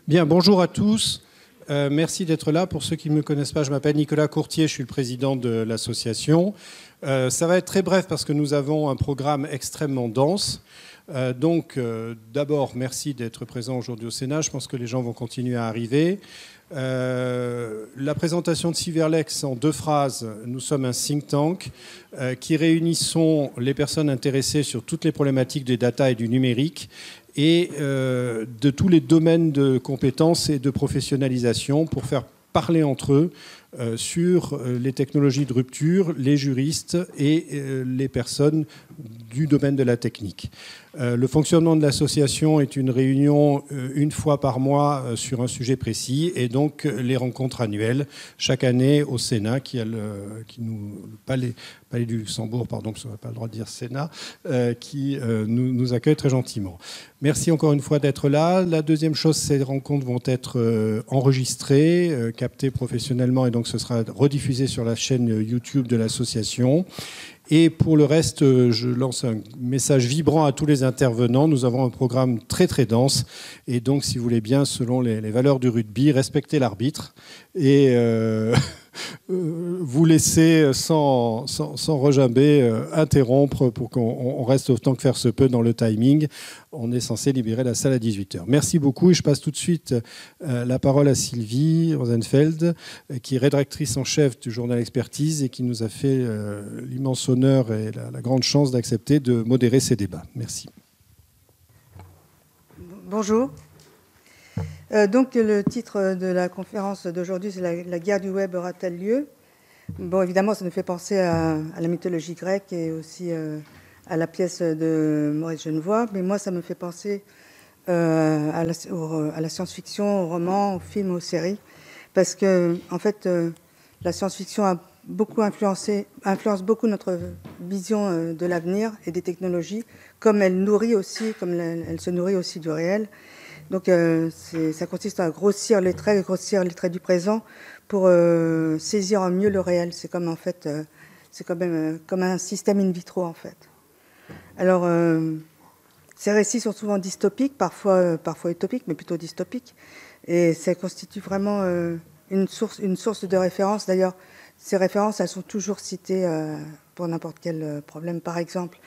Bien, bonjour à tous. Merci d'être là. Pour ceux qui ne me connaissent pas, je m'appelle Nicolas Courtier, je suis le président de l'association. Ça va être très bref parce que nous avons un programme extrêmement dense. D'abord, merci d'être présent aujourd'hui au Sénat. Je pense que les gens vont continuer à arriver. La présentation de Cyberlex en 2 phrases. Nous sommes un think tank qui réunissons les personnes intéressées sur toutes les problématiques des data et du numérique et de tous les domaines de compétences et de professionnalisation pour faire parler entre eux sur les technologies de rupture, les juristes et les personnes du domaine de la technique. Le fonctionnement de l'association est une réunion une fois par mois sur un sujet précis et donc les rencontres annuelles chaque année au Sénat Palais du Luxembourg, pardon, parce qu'on n'a pas le droit de dire Sénat, qui nous accueille très gentiment. Merci encore une fois d'être là. La deuxième chose, ces rencontres vont être enregistrées, captées professionnellement et donc ce sera rediffusé sur la chaîne YouTube de l'association. Et pour le reste, je lance un message vibrant à tous les intervenants. Nous avons un programme très très dense. Et donc, si vous voulez bien, selon les valeurs du rugby, respectez l'arbitre et vous laissez sans rejamber interrompre pour qu'on reste autant que faire se peut dans le timing. On est censé libérer la salle à 18h. Merci beaucoup et je passe tout de suite la parole à Sylvie Rosenfeld, qui est rédactrice en chef du journal Expertise et qui nous a fait l'immense honneur et la grande chance d'accepter de modérer ces débats. Merci. Bonjour. Donc le titre de la conférence d'aujourd'hui, c'est la guerre du web aura-t-elle lieu? Bon, évidemment, ça nous fait penser à la mythologie grecque et aussi à la pièce de Maurice Genevoix, mais moi, ça me fait penser à la science-fiction, aux romans, aux films, aux séries, parce que, en fait, la science-fiction a beaucoup influence beaucoup notre vision de l'avenir et des technologies, comme elle se nourrit aussi du réel. Donc ça consiste à grossir les traits du présent pour saisir en mieux le réel. C'est comme en fait, c'est quand même comme un système in vitro en fait. Alors ces récits sont souvent dystopiques, parfois utopiques, mais plutôt dystopiques, et ça constitue vraiment une source de référence. D'ailleurs, ces références, elles sont toujours citées pour n'importe quel problème. Par exemple,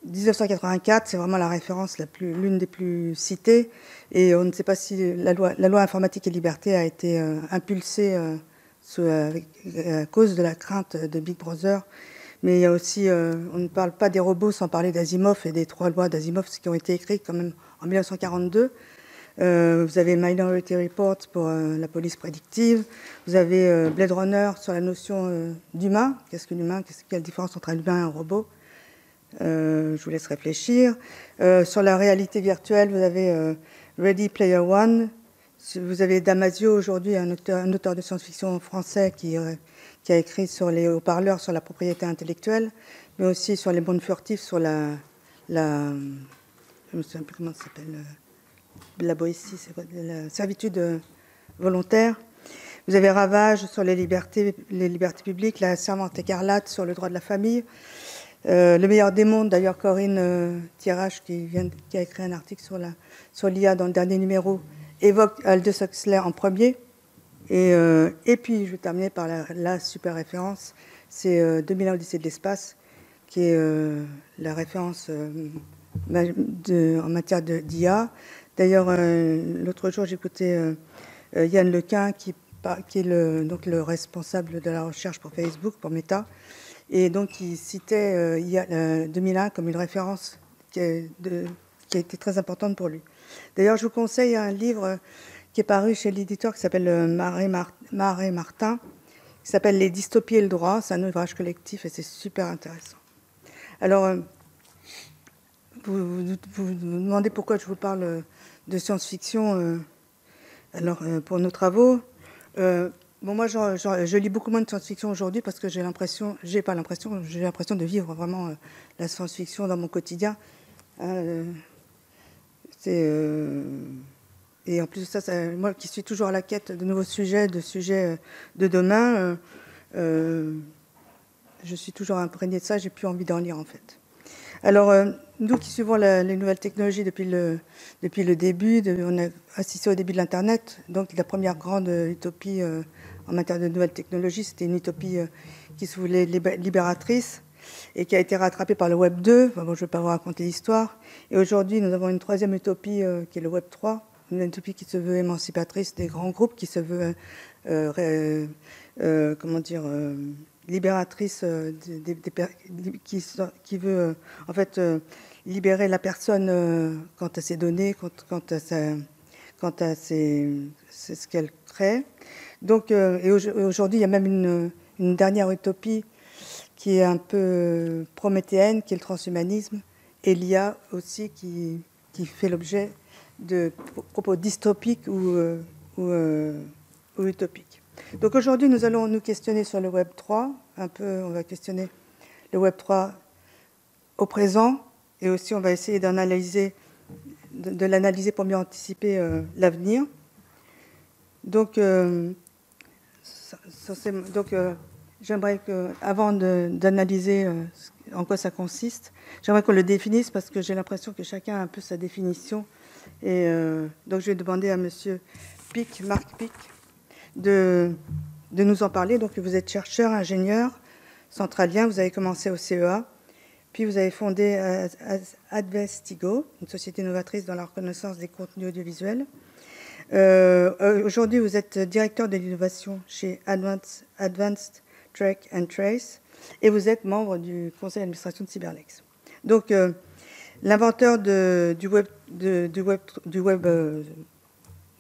1984, c'est vraiment la référence l'une des plus citées, et on ne sait pas si la loi informatique et liberté a été impulsée à cause de la crainte de Big Brother. Mais il y a aussi, on ne parle pas des robots sans parler d'Asimov et des 3 lois d'Asimov qui ont été écrites quand même en 1942. Vous avez Minority Report pour la police prédictive. Vous avez Blade Runner sur la notion d'humain. Qu'est-ce que l'humain? Quelle est la différence entre un humain et un robot? Je vous laisse réfléchir. Sur la réalité virtuelle, vous avez Ready Player One. Vous avez Damasio aujourd'hui, un auteur de science-fiction français qui a écrit sur les haut-parleurs, sur la propriété intellectuelle, mais aussi sur les mondes furtifs, sur je ne me souviens plus comment ça s'appelle, la boétie, c'est quoi, la servitude volontaire. Vous avez Ravage sur les libertés publiques, la Servante écarlate sur le droit de la famille. Le meilleur des mondes, d'ailleurs Corinne Thierache, qui a écrit un article sur l'IA dans le dernier numéro, évoque Aldous Huxley en premier. Et puis je vais terminer par la super référence, c'est 2001 Odyssée de l'espace, qui est la référence en matière d'IA. D'ailleurs, l'autre jour, j'écoutais Yann Lequin, qui est le responsable de la recherche pour Facebook, pour Meta. Et donc, il citait 2001 comme une référence qui a été très importante pour lui. D'ailleurs, je vous conseille un livre qui est paru chez l'éditeur qui s'appelle Marais Martin, qui s'appelle Les dystopies et le droit. C'est un ouvrage collectif et c'est super intéressant. Alors, vous vous demandez pourquoi je vous parle de science-fiction. Pour nos travaux, moi, je lis beaucoup moins de science-fiction aujourd'hui parce que j'ai l'impression de vivre vraiment la science-fiction dans mon quotidien. Et en plus de ça, moi qui suis toujours à la quête de nouveaux sujets, de demain, je suis toujours imprégnée de ça, j'ai plus envie d'en lire en fait. Alors, nous qui suivons les nouvelles technologies depuis le début, on a assisté au début de l'Internet. Donc, la première grande utopie en matière de nouvelles technologies, c'était une utopie qui se voulait libératrice et qui a été rattrapée par le Web 2. Enfin, bon, je ne vais pas vous raconter l'histoire. Et aujourd'hui, nous avons une troisième utopie qui est le Web 3, une utopie qui se veut émancipatrice des grands groupes, qui se veut libératrice, qui veut en fait libérer la personne quant à ses données, quant à ce qu'elle crée. Donc, et aujourd'hui, il y a même une dernière utopie qui est un peu prométhéenne, qui est le transhumanisme, et l'IA aussi qui fait l'objet de propos dystopiques ou utopiques. Donc aujourd'hui, nous allons nous questionner sur le Web 3. On va questionner le Web 3 au présent, et aussi on va essayer de l'analyser pour mieux anticiper l'avenir. Donc, j'aimerais avant d'analyser en quoi ça consiste, j'aimerais qu'on le définisse parce que j'ai l'impression que chacun a un peu sa définition. Et donc je vais demander à Monsieur Pic, Marc Pic, de nous en parler. Donc vous êtes chercheur, ingénieur centralien, vous avez commencé au CEA, puis vous avez fondé Advestigo, une société novatrice dans la reconnaissance des contenus audiovisuels. Aujourd'hui, vous êtes directeur de l'innovation chez Advanced Track and Trace et vous êtes membre du conseil d'administration de Cyberlex. Donc, l'inventeur du web,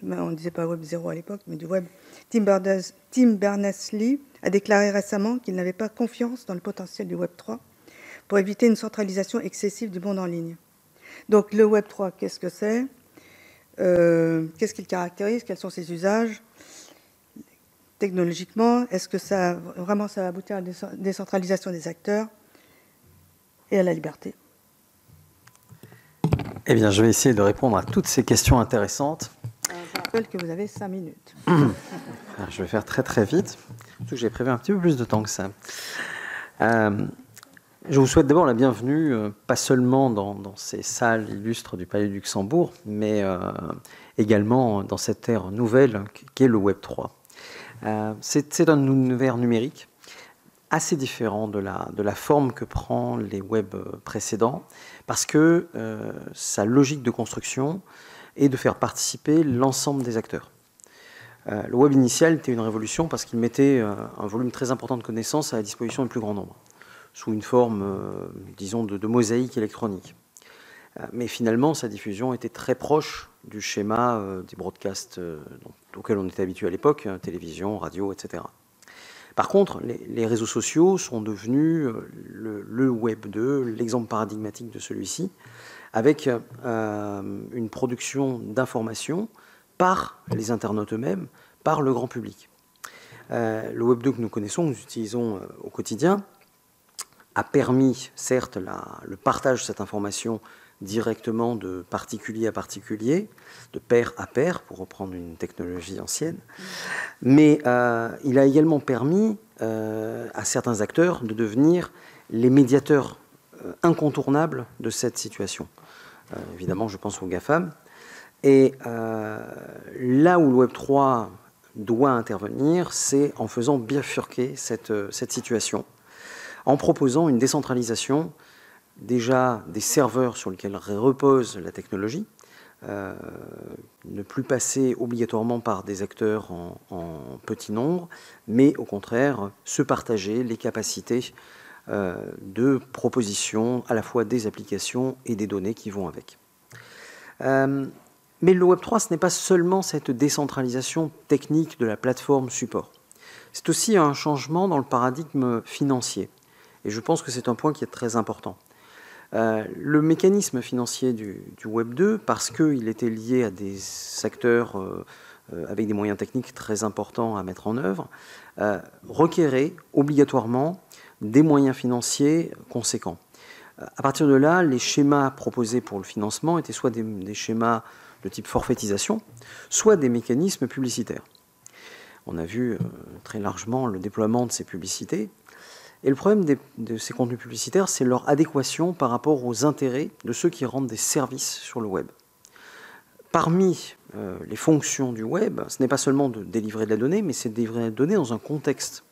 on ne disait pas Web 0 à l'époque, mais du web, Tim Berners-Lee a déclaré récemment qu'il n'avait pas confiance dans le potentiel du Web 3 pour éviter une centralisation excessive du monde en ligne. Donc, le Web 3, qu'est-ce que c'est ? Qu'est-ce qu'il caractérise? Quels sont ses usages technologiquement? Est-ce que ça va aboutir à la décentralisation des acteurs et à la liberté? Eh bien, je vais essayer de répondre à toutes ces questions intéressantes. Je rappelle que vous avez 5 minutes. Je vais faire très très vite, surtout que j'ai prévu un petit peu plus de temps que ça. Je vous souhaite d'abord la bienvenue, pas seulement dans ces salles illustres du Palais du Luxembourg, mais également dans cette ère nouvelle qu'est le Web 3. C'est un univers numérique assez différent de la forme que prend les web précédents, parce que sa logique de construction est de faire participer l'ensemble des acteurs. Le web initial était une révolution parce qu'il mettait un volume très important de connaissances à la disposition du plus grand nombre, sous une forme, disons, de mosaïque électronique. Mais finalement, sa diffusion était très proche du schéma des broadcasts auxquels on était habitué à l'époque, télévision, radio, etc. Par contre, les réseaux sociaux sont devenus le Web 2, l'exemple paradigmatique de celui-ci, avec une production d'informations par les internautes eux-mêmes, par le grand public. Le Web 2 que nous connaissons, que nous utilisons au quotidien, a permis, certes, le partage de cette information directement de particulier à particulier, de pair à pair, pour reprendre une technologie ancienne, mais il a également permis à certains acteurs de devenir les médiateurs incontournables de cette situation. Évidemment, je pense aux GAFAM. Et là où le Web 3 doit intervenir, c'est en faisant bifurquer cette situation, en proposant une décentralisation déjà des serveurs sur lesquels repose la technologie, ne plus passer obligatoirement par des acteurs en petit nombre, mais au contraire se partager les capacités de proposition à la fois des applications et des données qui vont avec. Mais le Web 3, ce n'est pas seulement cette décentralisation technique de la plateforme support. C'est aussi un changement dans le paradigme financier. Et je pense que c'est un point qui est très important. Le mécanisme financier du Web 2, parce qu'il était lié à des acteurs avec des moyens techniques très importants à mettre en œuvre, requérait obligatoirement des moyens financiers conséquents. À partir de là, les schémas proposés pour le financement étaient soit des schémas de type forfaitisation, soit des mécanismes publicitaires. On a vu très largement le déploiement de ces publicités. Et le problème de ces contenus publicitaires, c'est leur adéquation par rapport aux intérêts de ceux qui rendent des services sur le web. Parmi les fonctions du web, ce n'est pas seulement de délivrer de la donnée, mais c'est de délivrer la donnée dans un contexte,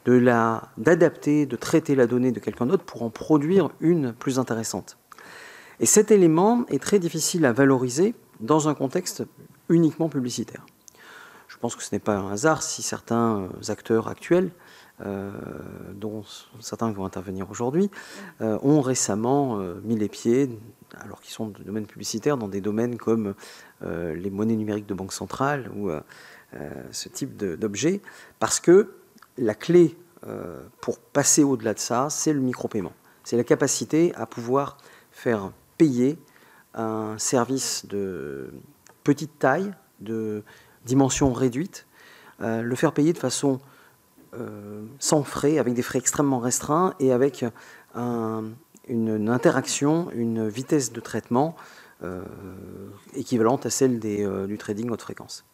d'adapter, de traiter la donnée de quelqu'un d'autre pour en produire une plus intéressante. Et cet élément est très difficile à valoriser dans un contexte uniquement publicitaire. Je pense que ce n'est pas un hasard si certains acteurs actuels, dont certains vont intervenir aujourd'hui, ont récemment mis les pieds, alors qu'ils sont de domaine publicitaire, dans des domaines comme les monnaies numériques de banque centrale ou ce type d'objets, parce que la clé pour passer au-delà de ça, c'est le micro-paiement. C'est la capacité à pouvoir faire payer un service de petite taille, de dimension réduite, le faire payer de façon sans frais, avec des frais extrêmement restreints et avec une interaction, une vitesse de traitement équivalente à celle du trading haute fréquence.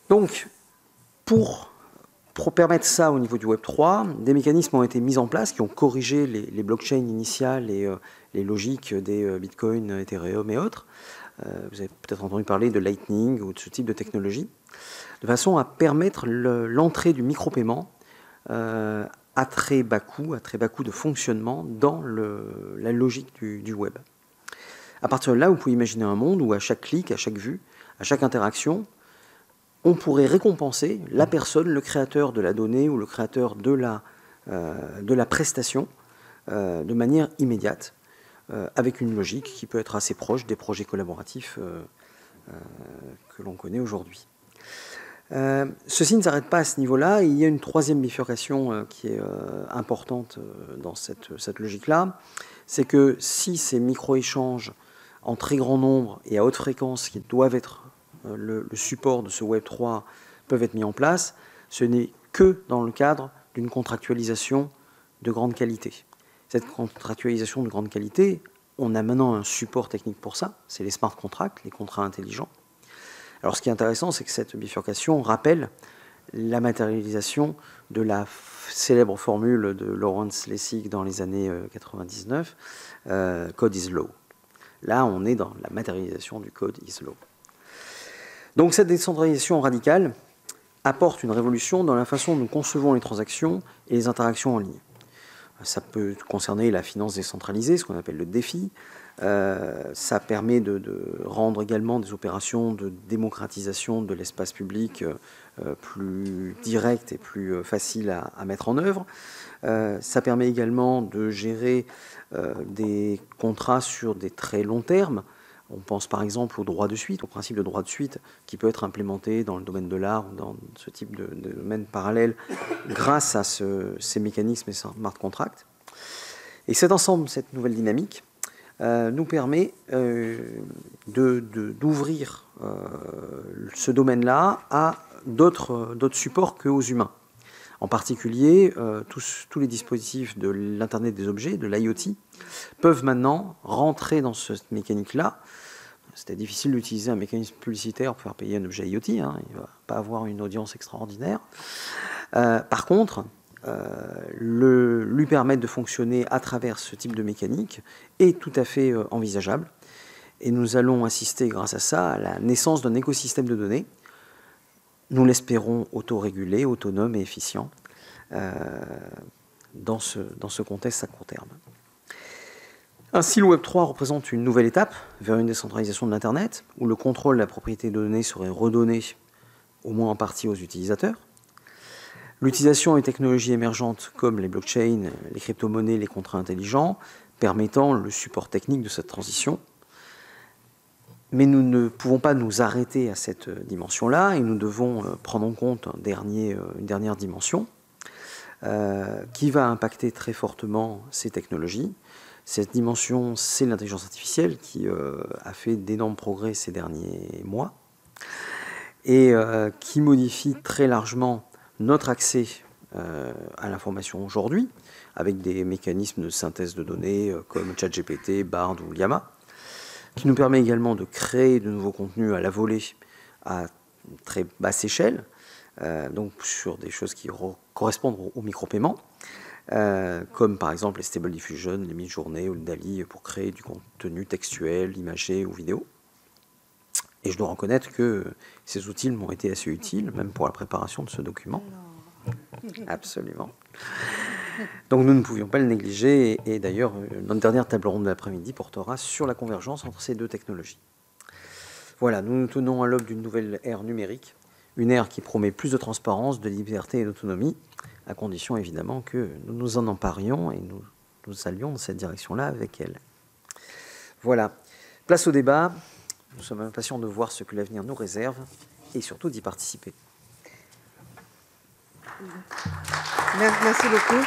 Donc, pour permettre ça au niveau du Web3, des mécanismes ont été mis en place qui ont corrigé les blockchains initiales et les logiques des Bitcoin, Ethereum et autres. Vous avez peut-être entendu parler de Lightning ou de ce type de technologie, de façon à permettre l'entrée du micro-paiement à très bas coût de fonctionnement dans la logique du web. À partir de là, vous pouvez imaginer un monde où à chaque clic, à chaque vue, à chaque interaction, on pourrait récompenser la personne, le créateur de la donnée ou le créateur de la prestation de manière immédiate, avec une logique qui peut être assez proche des projets collaboratifs que l'on connaît aujourd'hui. Ceci ne s'arrête pas à ce niveau-là. Il y a une troisième bifurcation qui est importante dans cette logique-là. C'est que si ces micro-échanges en très grand nombre et à haute fréquence qui doivent être le support de ce Web3 peuvent être mis en place, ce n'est que dans le cadre d'une contractualisation de grande qualité. Cette contractualisation de grande qualité, on a maintenant un support technique pour ça, c'est les smart contracts, les contrats intelligents. Alors ce qui est intéressant, c'est que cette bifurcation rappelle la matérialisation de la célèbre formule de Lawrence Lessig dans les années 99, Code is Law. Là, on est dans la matérialisation du Code is Law. Donc cette décentralisation radicale apporte une révolution dans la façon dont nous concevons les transactions et les interactions en ligne. Ça peut concerner la finance décentralisée, ce qu'on appelle le DeFi. Ça permet de rendre également des opérations de démocratisation de l'espace public plus directes et plus faciles à mettre en œuvre. Ça permet également de gérer des contrats sur des très longs termes. On pense par exemple au droit de suite, au principe de droit de suite qui peut être implémenté dans le domaine de l'art ou dans ce type de domaine parallèle grâce à ces mécanismes et smart contracts. Et cet ensemble, cette nouvelle dynamique, nous permet d'ouvrir ce domaine-là à d'autres supports qu'aux humains. En particulier, tous les dispositifs de l'Internet des objets, de l'IoT, peuvent maintenant rentrer dans cette mécanique-là. C'était difficile d'utiliser un mécanisme publicitaire pour faire payer un objet IoT, hein, il ne va pas avoir une audience extraordinaire. Par contre, lui permettre de fonctionner à travers ce type de mécanique est tout à fait envisageable. Et nous allons assister grâce à ça à la naissance d'un écosystème de données, nous l'espérons autorégulé, autonome et efficient dans ce contexte à court terme. Ainsi, le Web3 représente une nouvelle étape vers une décentralisation de l'Internet, où le contrôle de la propriété de données serait redonné, au moins en partie, aux utilisateurs. L'utilisation des technologies émergentes comme les blockchains, les crypto-monnaies, les contrats intelligents, permettant le support technique de cette transition. Mais nous ne pouvons pas nous arrêter à cette dimension-là et nous devons prendre en compte une dernière dimension qui va impacter très fortement ces technologies. Cette dimension, c'est l'intelligence artificielle qui a fait d'énormes progrès ces derniers mois et qui modifie très largement notre accès à l'information aujourd'hui avec des mécanismes de synthèse de données comme ChatGPT, Bard ou Llama, qui nous permet également de créer de nouveaux contenus à la volée à très basse échelle, donc sur des choses qui correspondent au micro-paiement, comme par exemple les Stable Diffusion, les Midjourney ou le DALL-E pour créer du contenu textuel, imagé ou vidéo. Et je dois reconnaître que ces outils m'ont été assez utiles, même pour la préparation de ce document. Absolument. Donc nous ne pouvions pas le négliger, et d'ailleurs notre dernière table ronde de l'après-midi portera sur la convergence entre ces deux technologies. Voilà, nous nous tenons à l'aube d'une nouvelle ère numérique, une ère qui promet plus de transparence, de liberté et d'autonomie, à condition évidemment que nous nous en emparions et nous allions dans cette direction-là avec elle. Voilà, place au débat. Nous sommes impatients de voir ce que l'avenir nous réserve et surtout d'y participer. Merci beaucoup.